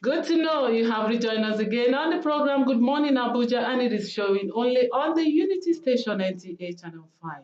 Good to know you have rejoined us again on the program. Good morning, Abuja, and it is showing only on the Unity Station NTA Channel 5.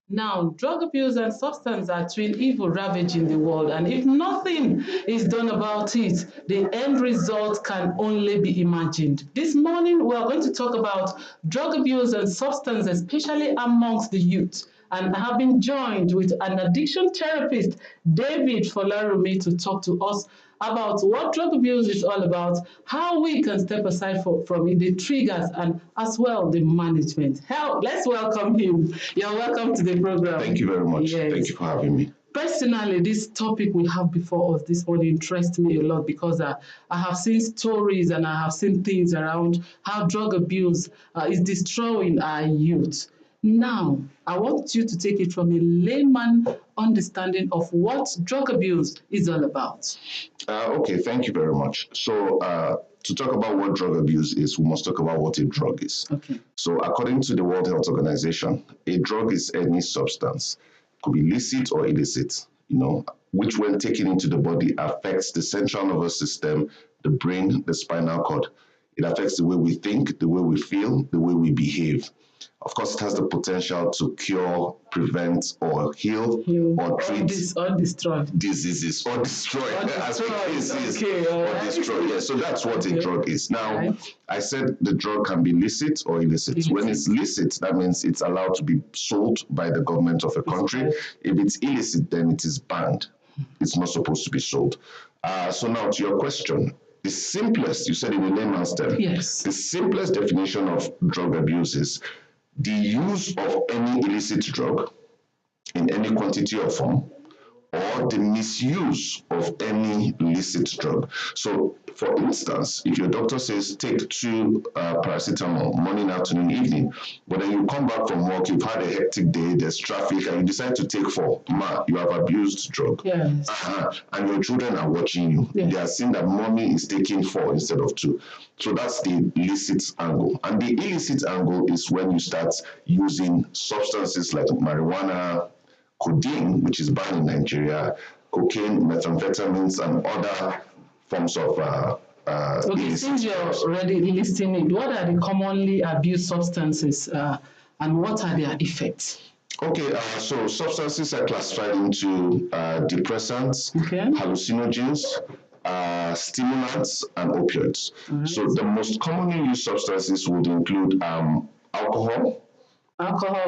Now, drug abuse and substance are twin evil ravaging the world, and if nothing is done about it, the end result can only be imagined. This morning, we are going to talk about drug abuse and substance, especially amongst the youth. And I have been joined with an addiction therapist, David Folarumi, to talk to us about what drug abuse is all about, how we can step aside from it, the triggers, and as well the management. Let's welcome him. You're welcome to the program. Thank you very much. Yes. Thank you for having me. Personally, this topic we have before us this morning interests me a lot because I have seen stories and I have seen things around how drug abuse is destroying our youth. Now, I want you to take it from a layman understanding of what drug abuse is all about. Okay, thank you very much. So, to talk about what drug abuse is, we must talk about what a drug is. Okay. So, according to the World Health Organization, a drug is any substance, could be licit or illicit, which when taken into the body affects the central nervous system, the brain, the spinal cord. It affects the way we think, the way we feel, the way we behave. Of course, it has the potential to cure, prevent, or heal, or treat or destroy diseases, or destroy, as the case is, or destroy. Yeah, so that's what a drug is. Now, I said the drug can be licit or illicit. When it's licit, that means it's allowed to be sold by the government of a country. If it's illicit, then it is banned. It's not supposed to be sold. So now to your question. The simplest, you said in a layman's term, yes. The simplest definition of drug abuse is the use of any illicit drug in any quantity or form, or the misuse of any illicit drug. So, for instance, if your doctor says take 2 paracetamol morning, afternoon, evening, but then you come back from work, you've had a hectic day, there's traffic, and you decide to take 4, you have abused drug. Yes. And your children are watching you. Yes. They are seeing that mommy is taking 4 instead of 2. So that's the illicit angle. And the illicit angle is when you start using substances like marijuana, codeine, which is banned in Nigeria, cocaine, methamphetamines, and other forms of okay, since you're already listing it, what are the commonly abused substances and what are their effects? Okay, so substances are classified into depressants, hallucinogens, stimulants, and opioids. Right. So the most commonly used substances would include alcohol,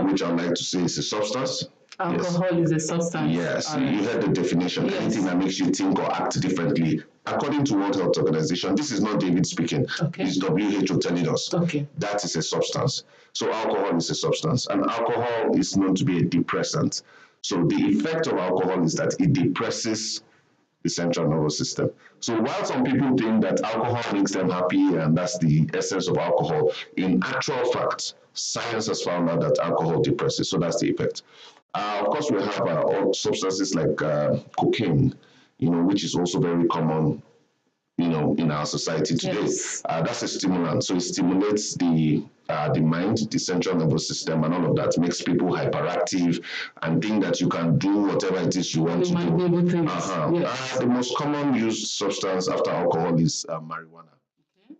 which I like to say is a substance. Alcohol is a substance. Yes, you heard the definition. Yes. Anything that makes you think or act differently. According to World Health Organization, this is not David speaking. Okay. It's WHO telling us. Okay. That is a substance. So alcohol is a substance. And alcohol is known to be a depressant. So the effect of alcohol is that it depresses the central nervous system. So while some people think that alcohol makes them happy and that's the essence of alcohol, in actual fact, science has found out that alcohol depresses. So that's the effect. Of course, we have substances like cocaine, which is also very common, in our society today. Yes. That's a stimulant. So it stimulates the mind, the central nervous system, and all of that makes people hyperactive and think that you can do whatever it is you want to do. Yes. The most common used substance after alcohol is marijuana,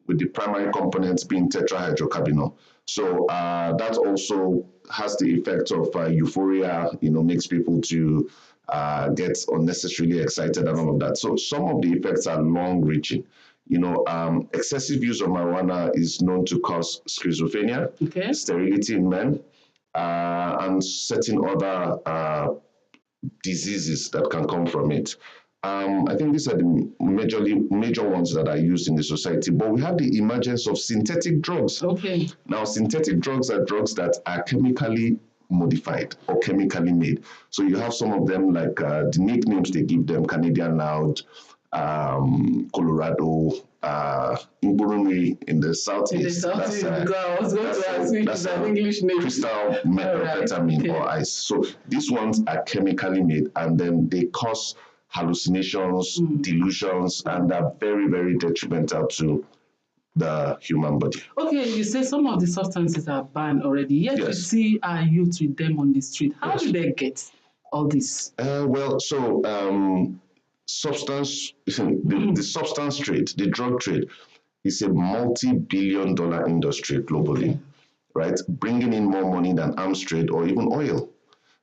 with the primary components being tetrahydrocannabinol. So that also has the effect of euphoria, makes people to get unnecessarily excited and all of that. So some of the effects are long-reaching. Excessive use of marijuana is known to cause schizophrenia, sterility in men, and certain other diseases that can come from it. I think these are the major ones that are used in the society. But we have the emergence of synthetic drugs. Okay. Now, synthetic drugs are drugs that are chemically modified or chemically made. So you have some of them like the nicknames they give them: Canadian Loud, Colorado, Imburumi in the southeast. That's an English name. Crystal methamphetamine or ice. So these ones are chemically made, and then they cause hallucinations, delusions, and are very, very detrimental to the human body. Okay, you say some of the substances are banned already, yet you see our youth with them on the street. How do they get all this? Well, so substance, the substance trade, the drug trade, is a multi-billion-dollar industry globally, right? Bringing in more money than arms trade or even oil.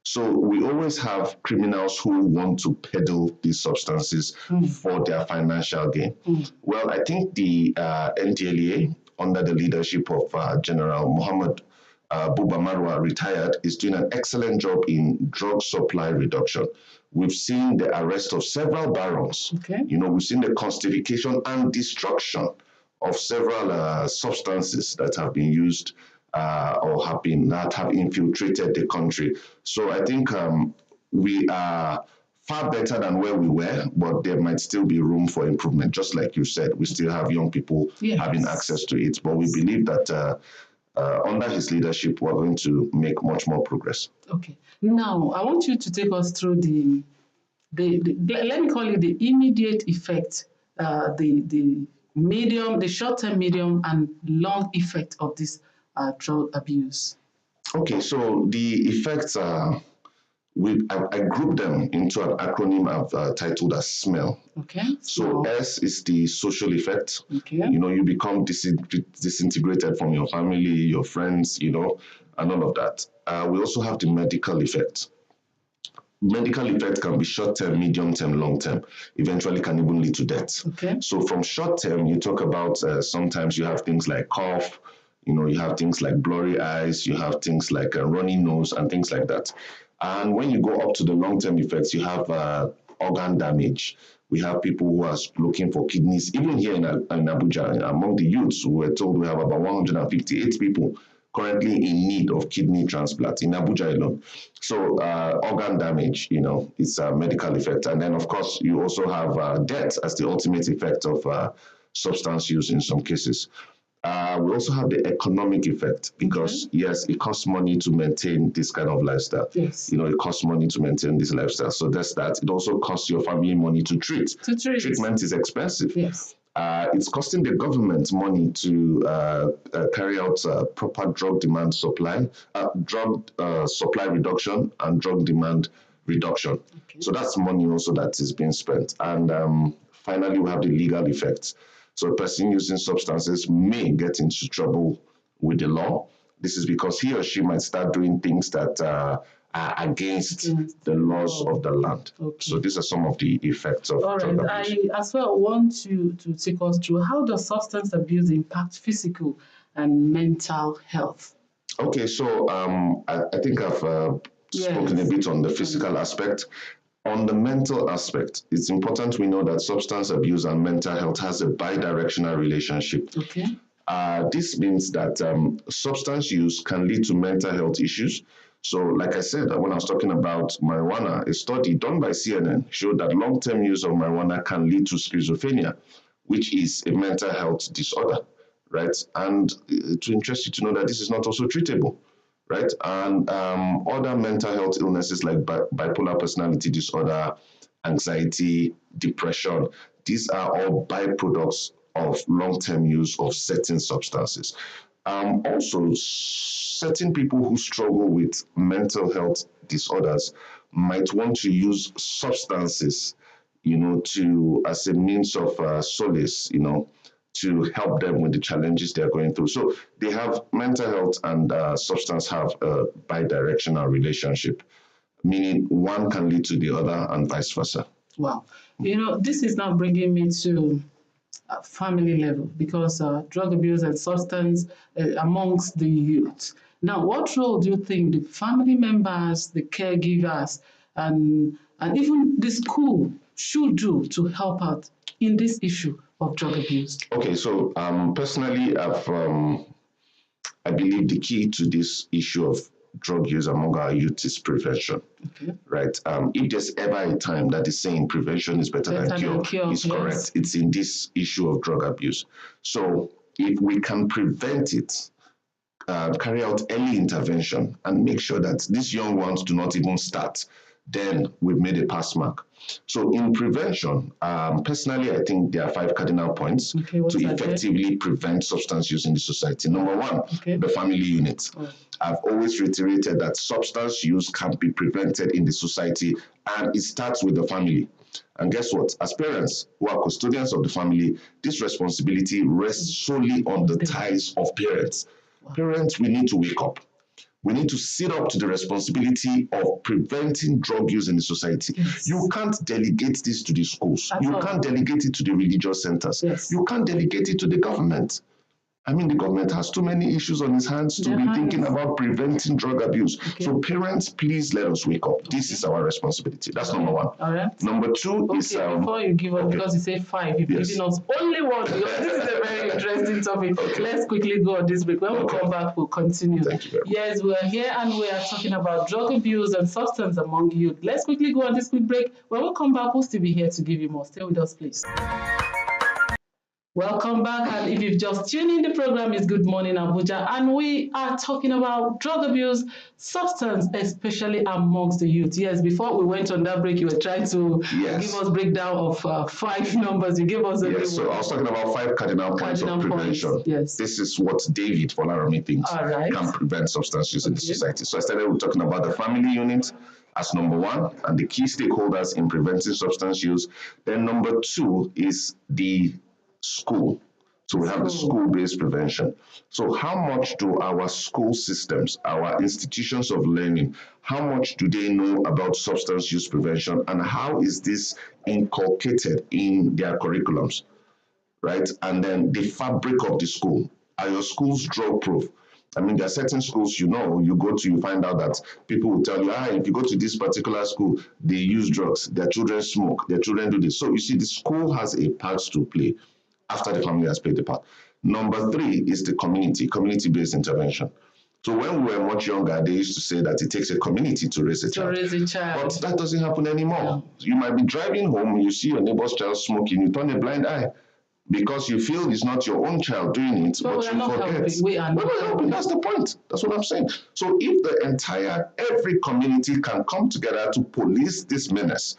So we always have criminals who want to peddle these substances for their financial gain. Well, I think the NDLEA, under the leadership of General Muhammad Buba Marwa, retired, is doing an excellent job in drug supply reduction. We've seen the arrest of several barons. We've seen the constification and destruction of several substances that have been used or have infiltrated the country. So I think we are far better than where we were, but there might still be room for improvement. Just like you said, we still have young people having access to it, but we believe that under his leadership, we're going to make much more progress. Okay. Now, I want you to take us through the let me call it the immediate effect, the short-term, medium, and long effect of this drug abuse. Okay, so the effects are, I group them into an acronym I've titled as SMELL. Okay. So S is the social effect. Okay. You become disintegrated from your family, your friends, and all of that. We also have the medical effect. Medical effect can be short-term, medium-term, long-term. Eventually can even lead to death. Okay. So from short-term, you talk about sometimes you have things like cough, you have things like blurry eyes, you have things like a runny nose and things like that. And when you go up to the long-term effects, you have organ damage. We have people who are looking for kidneys. Even here in Abuja, among the youths, we were told we have about 158 people currently in need of kidney transplant in Abuja alone. So organ damage, it's a medical effect. And then, of course, you also have death as the ultimate effect of substance use in some cases. We also have the economic effect because, yes, it costs money to maintain this kind of lifestyle. Yes. It costs money to maintain this lifestyle. So that's that. It also costs your family money to treat. Treatment is expensive. Yes. It's costing the government money to carry out proper drug demand supply, drug supply reduction and drug demand reduction. Okay. So that's money also that is being spent. And finally, we have the legal effects. So a person using substances may get into trouble with the law. This is because he or she might start doing things that are against the laws of the land. Okay. So these are some of the effects of drug abuse. I as well want you to take us through how does substance abuse impact physical and mental health? Okay, so I think I've spoken a bit on the physical aspect. On the mental aspect, it's important we know that substance abuse and mental health has a bidirectional relationship. Okay. This means that substance use can lead to mental health issues. So like I said, when I was talking about marijuana, a study done by CNN showed that long-term use of marijuana can lead to schizophrenia, which is a mental health disorder, right? And to interest you to know that this is not also treatable, right? And other mental health illnesses like bipolar personality disorder, anxiety, depression, these are all byproducts of long-term use of certain substances. Also, certain people who struggle with mental health disorders might want to use substances, as a means of solace, to help them with the challenges they're going through. So they have mental health and substance have a bidirectional relationship, meaning one can lead to the other and vice versa. Wow. This is now bringing me to family level because drug abuse and substance amongst the youth. Now, what role do you think the family members, the caregivers, and even the school should do to help out in this issue of drug abuse? Okay, so personally, I believe the key to this issue of drug use among our youth is prevention. Okay. Right? If there's ever a time that is saying prevention is better than cure, is correct. It's in this issue of drug abuse. So if we can prevent it, carry out early intervention and make sure that these young ones do not even start, then we've made a pass mark. So in prevention, personally, I think there are 5 cardinal points to effectively prevent substance use in the society. Number 1, the family unit. I've always reiterated that substance use can be prevented in the society, and it starts with the family. And guess what? As parents who are custodians of the family, this responsibility rests solely on the thighs of parents. Parents, we need to wake up. We need to sit up to the responsibility of preventing drug use in the society. Yes. You can't delegate this to the schools. You can't delegate it to the religious centers. Yes. You can't delegate it to the government. I mean, the government has too many issues on its hands to be thinking about preventing drug abuse. Okay. So parents, please let us wake up. This is our responsibility. That's number one. All right. Number two is... before you give us, because you say 5, you've given us only one, because this is a very interesting topic. Let's quickly go on this break. When we come back, we'll continue. Thank you very much. Yes, we are here and we are talking about drug abuse and substance among youth. Let's quickly go on this quick break. When we come back, we'll still be here to give you more. Stay with us, please. Welcome back, and if you've just tuned in, the program is Good Morning Abuja, and we are talking about drug abuse, substance, especially amongst the youth. Yes, before we went on that break, you were trying to give us breakdown of 5 numbers. You gave us a so I was talking about 5 cardinal points of prevention. Yes. This is what David Folarami thinks can prevent substance use in the society. So I started with talking about the family unit as number 1 and the key stakeholders in preventing substance use. Then number 2 is the school. So we have the school-based prevention. So how much do our school systems, our institutions of learning, how much do they know about substance use prevention, and how is this inculcated in their curriculums, right? And then the fabric of the school. Are your schools drug-proof? I mean, there are certain schools, you find out that people will tell you, if you go to this particular school, they use drugs, their children smoke, their children do this. So you see, the school has a part to play after the family has played the part. Number 3 is the community-based intervention. So when we were much younger, they used to say that it takes a community to raise a child. But that doesn't happen anymore. No. You might be driving home, you see your neighbor's child smoking, you turn a blind eye because you feel it's not your own child doing it, but you forget. We're not helping. That's the point. That's what I'm saying. So if every community can come together to police this menace,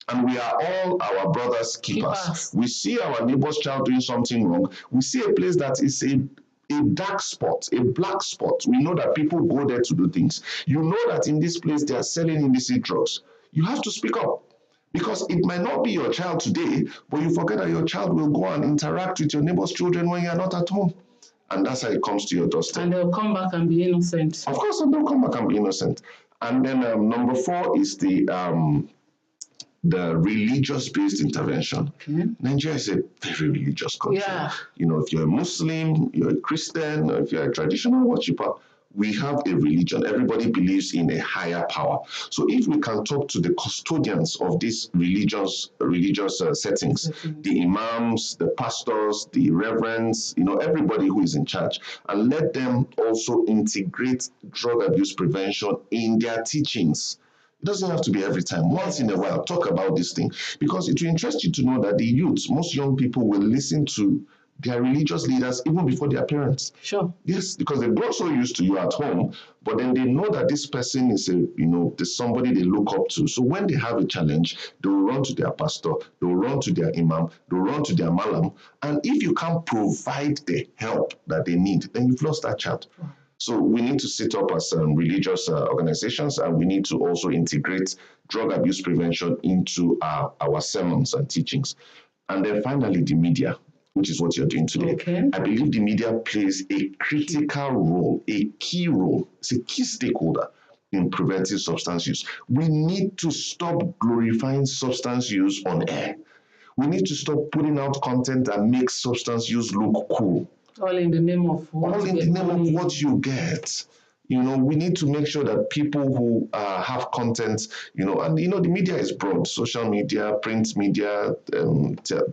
and we are all our brother's keepers. We see our neighbor's child doing something wrong. We see a place that is a dark spot, a black spot. We know that people go there to do things. You know that in this place they are selling illicit drugs. You have to speak up, because it might not be your child today, but you forget that your child will go and interact with your neighbor's children when you are not at home. And that's how it comes to your doorstep. And they'll come back and be innocent. Of course, and they'll come back and be innocent. And then number 4 is the religious-based intervention. Okay. Nigeria is a very religious country. Yeah. If you're a Muslim, you're a Christian, or if you're a traditional worshiper, we have a religion. Everybody believes in a higher power. So if we can talk to the custodians of these religious settings, the imams, the pastors, the reverends, everybody who is in charge, and let them also integrate drug abuse prevention in their teachings. It doesn't have to be every time. Once in a while, talk about this thing, because it will interest you to know that the youth, most young people, will listen to their religious leaders even before their parents. Sure. Yes, because they grow so used to you at home, but then they know that this person is there's somebody they look up to. So when they have a challenge, they will run to their pastor, they will run to their imam, they will run to their malam. And if you can't provide the help that they need, then you've lost that child. So we need to sit up as religious organizations, and we need to also integrate drug abuse prevention into our sermons and teachings. And then finally, the media, which is what you're doing today. Okay. I believe the media plays a critical role, a key role. It's a key stakeholder in preventing substance use. We need to stop glorifying substance use on air. We need to stop putting out content that makes substance use look cool. All in the name of what? All in the name of what you get. We need to make sure that people who have content, and the media is broad: social media, print media,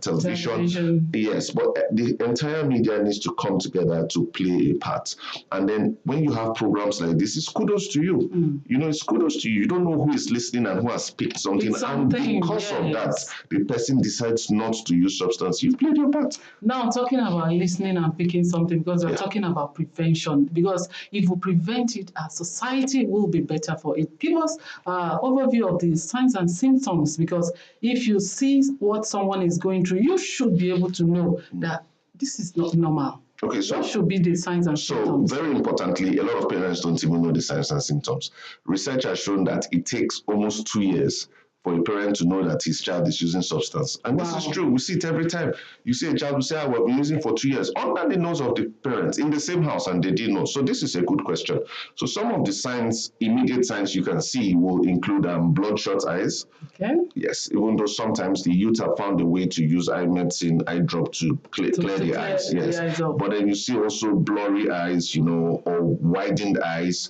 television. Yes, but the entire media needs to come together to play a part. And then when you have programs like this, it's kudos to you. It's kudos to you. You don't know who is listening and who has picked something. And because of that, the person decides not to use substance. You've played your part. Now, talking about listening and picking something, because we're talking about prevention. Because if we prevent it, our society will be better for it. Give us an overview of the signs and symptoms, because if you see what someone is going through, you should be able to know that this is not normal. Okay, so what should be the signs and symptoms? So very importantly, a lot of parents don't even know the signs and symptoms. Research has shown that it takes almost 2 years for a parent to know that his child is using substance. And this is true. We see it every time. You see a child who say, "I have been using for 2 years," under the nose of the parents in the same house, and they didn't know. So this is a good question. So some of the signs, immediate signs you can see will include bloodshot eyes. Okay. Yes, even though sometimes the youth have found a way to use eye medicine, eye drop to clear the eyes. Yes, but then you see also blurry eyes, or widened eyes,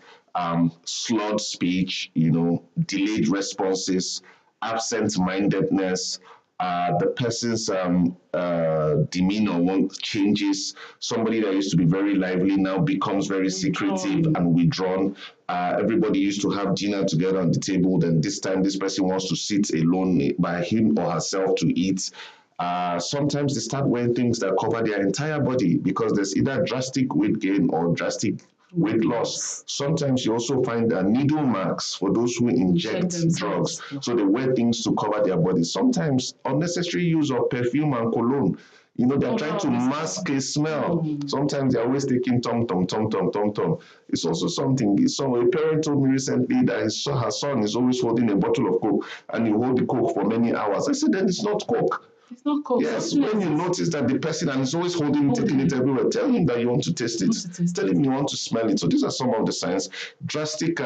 slurred speech, delayed responses, absent-mindedness, the person's demeanor changes. Somebody that used to be very lively now becomes very secretive and withdrawn. Everybody used to have dinner together on the table. Then this time, this person wants to sit alone by him or herself to eat. Sometimes they start wearing things that cover their entire body because there's either drastic weight gain or drastic weight loss. Sometimes you also find needle marks for those who inject drugs. So they wear things to cover their body. Sometimes unnecessary use of perfume and cologne. They're trying to mask a smell. Sometimes they're always taking tom-tom. It's also something. A parent told me recently that her son is always holding a bottle of Coke, and you hold the Coke for many hours. I said, then it's not Coke. It's not Coke. Yes, when you notice that the person and is always taking it everywhere, tell him that you want to taste it. Tell him you want to smell it. So these are some of the signs. Drastic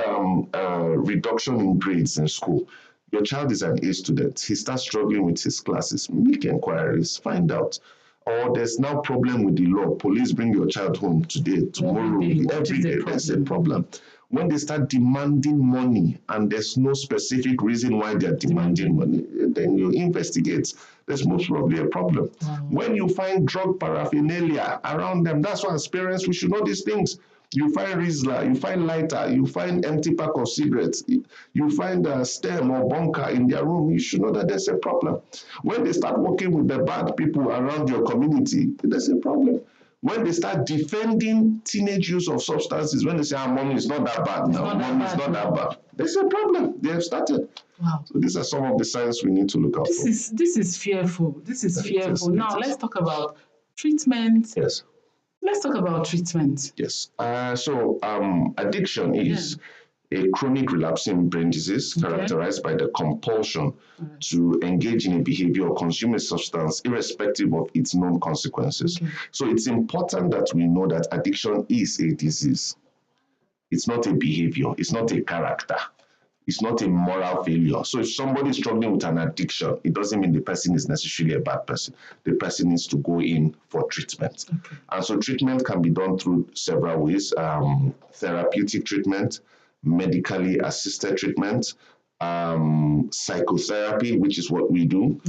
reduction in grades in school. Your child is an A student. He starts struggling with his classes. Make inquiries. Find out. Or there's now problem with the law. Police bring your child home today, tomorrow, every day. There's a problem. When they start demanding money and there's no specific reason why they're demanding money, then you investigate. There's most probably a problem. When you find drug paraphernalia around them, that's why as parents, we should know these things. You find Rizla, you find lighter, you find empty pack of cigarettes, you find a stem or bunker in their room, you should know that there's a problem. When they start working with the bad people around your community, there's a problem. When they start defending teenage use of substances, when they say, mommy, it's not that bad now, mommy, it's not that bad, there's a problem. They have started. Wow. So these are some of the signs we need to look out for. This is fearful. This is fearful. Now, let's talk about treatment. Yes. Let's talk about treatment. Yes. Addiction is a chronic relapsing brain disease characterized by the compulsion to engage in a behavior or consume a substance irrespective of its known consequences. So it's important that we know that addiction is a disease. It's not a behavior. It's not a character. It's not a moral failure. So if somebody is struggling with an addiction, it doesn't mean the person is necessarily a bad person. The person needs to go in for treatment. And so treatment can be done through several ways. Therapeutic treatment, medically assisted treatment, psychotherapy, which is what we do,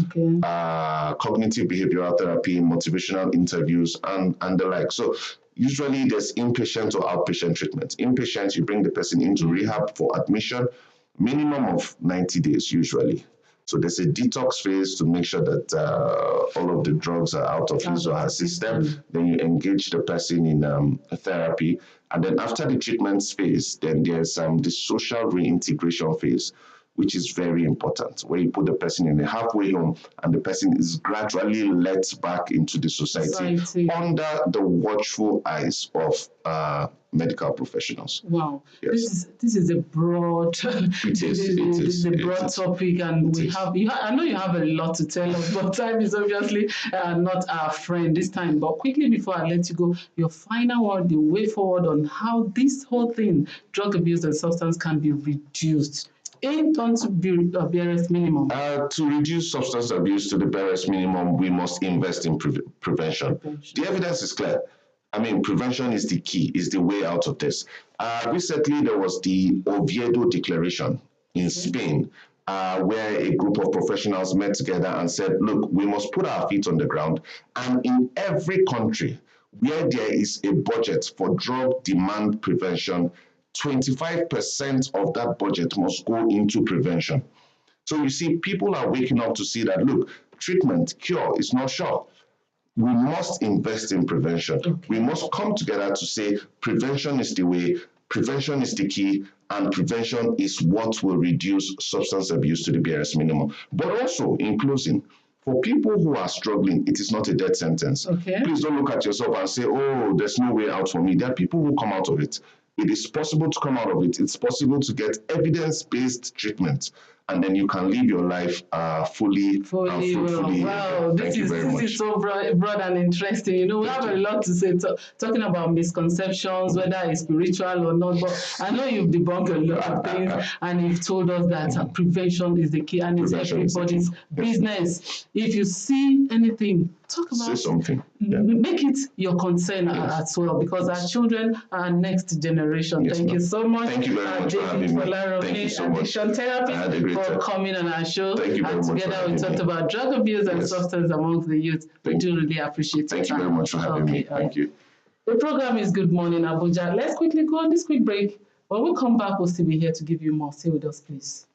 cognitive behavioral therapy, motivational interviews, and the like. So usually there's inpatient or outpatient treatment. Inpatient, you bring the person into rehab for admission, minimum of 90 days usually. So there's a detox phase to make sure that all of the drugs are out of his or her system. Then you engage the person in therapy. And then after the treatment phase, then there's the social reintegration phase, which is very important, where you put the person in a halfway home and the person is gradually let back into the society under the watchful eyes of medical professionals. Wow, yes. This is a broad, broad topic, and I know you have a lot to tell us, but time is obviously not our friend this time. But quickly before I let you go, your final word, the way forward on how this whole thing, drug abuse and substance, can be reduced. In terms of barest minimum. To reduce substance abuse to the barest minimum, we must invest in prevention. The evidence is clear. I mean, prevention is the key, is the way out of this. Recently, there was the Oviedo Declaration in Spain, where a group of professionals met together and said, look, we must put our feet on the ground. And in every country where there is a budget for drug demand prevention, 25% of that budget must go into prevention. So you see, people are waking up to see that, look, treatment, cure is not sure. We must invest in prevention. We must come together to say prevention is the way, prevention is the key, and prevention is what will reduce substance abuse to the barest minimum. But also, in closing, for people who are struggling, it is not a death sentence. Please don't look at yourself and say, oh, there's no way out for me. There are people who come out of it. It is possible to come out of it. It's possible to get evidence-based treatment. and then you can live your life fully and fruitfully. Wow, this is so broad and interesting. You know, we have a lot to say talking about misconceptions, whether it's spiritual or not. But I know you've debunked a lot of things, and you've told us that prevention is the key, and it's everybody's business. If you see anything, talk about say something. Make it your concern as well, because our children are our next generation. Thank you so much. Thank you very much for having me. Thank you so much. Addiction therapist for coming on our show. Thank you very much. Together we talked about drug abuse and substance amongst the youth. We do really appreciate it. Thank you very much for having me. Thank you. The program is Good Morning Abuja. Let's quickly go on this quick break. When we come back, we'll still be here to give you more. Stay with us, please.